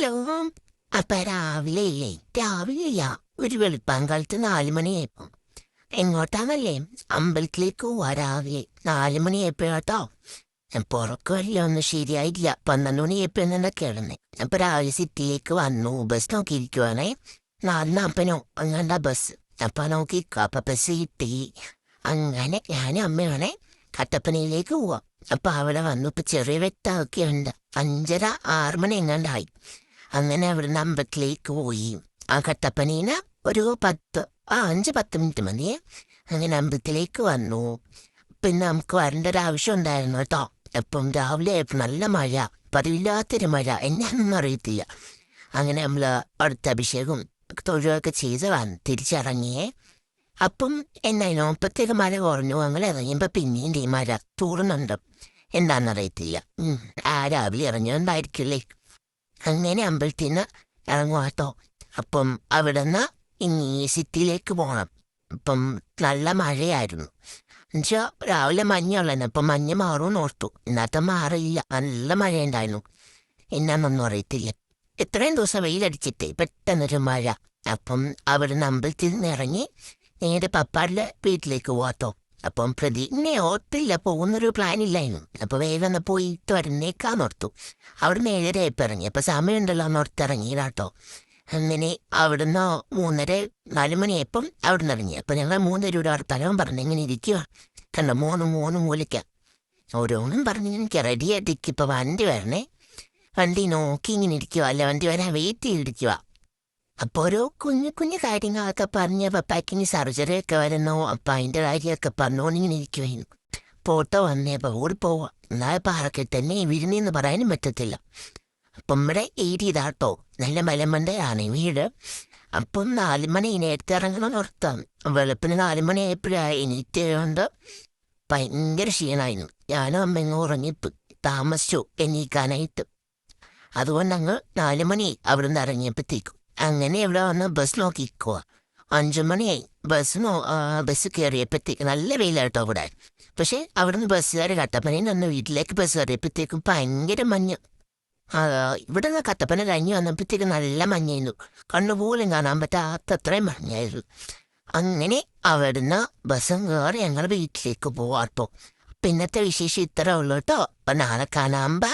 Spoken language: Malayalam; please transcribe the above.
ഹലോ. അപ്പൊ രാവിലെയാ ഒരു വെളുപ്പാങ്കാലത്ത് 4 മണിയായപ്പോ എങ്ങോട്ടാന്നല്ലേ? അമ്പലത്തിലേക്ക് പോവാ. രാവിലെ 4 മണിയായപ്പോഴാട്ടോ. ഞാൻ പുറക്കുമല്ലോ ഒന്നും ശരിയായില്ല. 12 മണിയായപ്പോ എന്നാ കിടന്നേ. അപ്പൊ രാവിലെ സിറ്റിയിലേക്ക് വന്നു. ബസ് നോക്കിയിരിക്കുവാണേ. 4:40 അങ്ങാണ്ട ബസ്. അപ്പൊ നോക്കിക്കോ. അപ്പൊ ബസ് കിട്ടി. അങ്ങനെ ഞാനും അമ്മയാണേ കട്ടപ്പനയിലേക്ക് പോവാം. അപ്പൊ അവിടെ വന്നു. ഇപ്പൊ ചെറിയ വ്യക്തമൊക്കെ ഉണ്ട്. 5:30-6 മണി എങ്ങാണ്ടായി. അങ്ങനെ അവിടുന്ന് അമ്പലത്തിലേക്ക് പോയി. ആ കട്ടപ്പനീന് ഒരു 5-10 മിനിറ്റ് മതിയേ. അങ്ങനെ അമ്പലത്തിലേക്ക് വന്നു. പിന്നെ നമുക്ക് വരേണ്ട ഒരു ആവശ്യം ഉണ്ടായിരുന്നു കേട്ടോ. എപ്പം രാവിലെ നല്ല മഴ, പതിവില്ലാത്തൊരു മഴ, എന്നാണെന്നൊന്നും അറിയത്തില്ല. അങ്ങനെ നമ്മൾ അടുത്ത അഭിഷേകം തൊഴുകയൊക്കെ ചെയ്ത് തിരിച്ചിറങ്ങിയേ. അപ്പം എന്നായിരുന്നു അപ്പത്തേക്ക് മഴ കുറഞ്ഞു. അങ്ങനെ ഇറങ്ങിയപ്പോൾ പിന്നെയും ഈ മഴ തൂറുന്നുണ്ട്. എന്താണെന്നറിയത്തില്ല. രാവിലെ ഇറങ്ങിയോണ്ടായിരിക്കില്ലേ. അങ്ങനെ അമ്പലത്തിൽ നിന്ന് ഇറങ്ങുവാട്ടോ. അപ്പം അവിടെ നിന്ന് ഇനി സിറ്റിയിലേക്ക് പോകണം. ഇപ്പം നല്ല മഴയായിരുന്നു. എന്നുവെച്ചാൽ രാവിലെ മഞ്ഞുള്ളന്നെ. അപ്പം മഞ്ഞ് മാറുമെന്ന് ഓർത്തു. ഇന്നത്തെ മാറിയില്ല. നല്ല മഴയുണ്ടായിരുന്നു. എന്നാന്നൊന്നും അറിയത്തില്ല. ഇത്രയും ദിവസം വെയിലടിച്ചിട്ടേ പെട്ടെന്നൊരു മഴ. അപ്പം അവിടുന്ന് അമ്പലത്തിൽ നിന്ന് ഇറങ്ങി നേരെ പപ്പാടിൻ്റെ വീട്ടിലേക്ക് പോവാട്ടോ. അപ്പം പ്രതീക്ഷനെ ഓർത്തില്ല, പോകുന്നൊരു പ്ലാൻ ഇല്ലായിരുന്നു. അപ്പോൾ വേഗം ഒന്ന് പോയിട്ട് വരുന്നേക്കാന്നോർത്തു. അവിടുന്ന് 7:30 ഇറങ്ങി. അപ്പോൾ സമയമുണ്ടല്ലോ എന്നോർത്തിറങ്ങിയില്ലാട്ടോ. അങ്ങനെ അവിടുന്ന് 3:30-4 മണിയായപ്പം അവിടുന്ന് ഇറങ്ങി. അപ്പം ഞങ്ങൾ 3 വർത്തമാനം പറഞ്ഞ് ഇങ്ങനെ ഇരിക്കുക. കണ്ടോ, മൂന്ന് മൂലിക്ക ഓരോന്നും പറഞ്ഞ് എനിക്ക് റെഡിയായിട്ടിരിക്കും. ഇപ്പോൾ വണ്ടി വരണേ. വണ്ടി നോക്കി ഇങ്ങനെ ഇരിക്കുക. അല്ല, വണ്ടി വരാൻ വെയിറ്റ് ചെയ്തിരിക്കുക. അപ്പോൾ ഓരോ കുഞ്ഞു കാര്യങ്ങളൊക്കെ പറഞ്ഞ് പപ്പാക്കിന് സർജറി ഒക്കെ വരുന്നു. അപ്പം അതിൻ്റെ കാര്യമൊക്കെ പറഞ്ഞുകൊണ്ടിങ്ങനെ ഇരിക്കുമായിരുന്നു. ഫോട്ടോ വന്നേ. അപ്പോൾ ഓടിപ്പോവാം. എന്നാൽ പാറൊക്കെ തന്നെ വിരുന്നെന്ന് പറയാനും പറ്റത്തില്ല. അപ്പം ഇവിടെ ഏരിയതാട്ടോ. നല്ല മലമണ്ടയാണ് വീട്. അപ്പം 4 മണി നേരത്തെ ഇറങ്ങണമെന്ന് ഓർത്താം. വെളുപ്പിന് 4 മണിയായപ്പോഴാണ് എണീറ്റുകൊണ്ട് ഭയങ്കര ക്ഷീണമായിരുന്നു. ഞാനും അമ്മ ഉറങ്ങിപ്പ് താമസിച്ചു എണീക്കാനായിട്ട്. അതുകൊണ്ട് അങ്ങ് 4 മണി അവിടെ നിന്ന് ഇറങ്ങിയപ്പോഴത്തേക്കും അങ്ങനെ ഇവിടെ വന്ന് ബസ് നോക്കിക്കുക. 5 മണിയായി. ബസ് കയറിയപ്പോഴത്തേക്ക് നല്ല വെയിലാട്ടോ അവിടെ. പക്ഷേ അവിടുന്ന് ബസ്സുകാർ കട്ടപ്പനയിൽ നിന്ന് വീട്ടിലേക്ക് ബസ് കയറിയപ്പോഴത്തേക്കും ഭയങ്കര മഞ്ഞ്. ഇവിടെ നിന്ന് കട്ടപ്പന കഴിഞ്ഞ് വന്നപ്പോഴത്തേക്ക് നല്ല മഞ്ഞായിരുന്നു. കണ്ണുപോലും കാണാൻ പറ്റാത്തത്രയും മഞ്ഞായിരുന്നു. അങ്ങനെ അവിടുന്ന് ബസ്സും കയറി ഞങ്ങൾ വീട്ടിലേക്ക് പോവാട്ടോ. പിന്നത്തെ വിശേഷം ഇത്രേ ഉള്ളൂ കേട്ടോ. അപ്പം നാളെ കാണാം. ബൈ.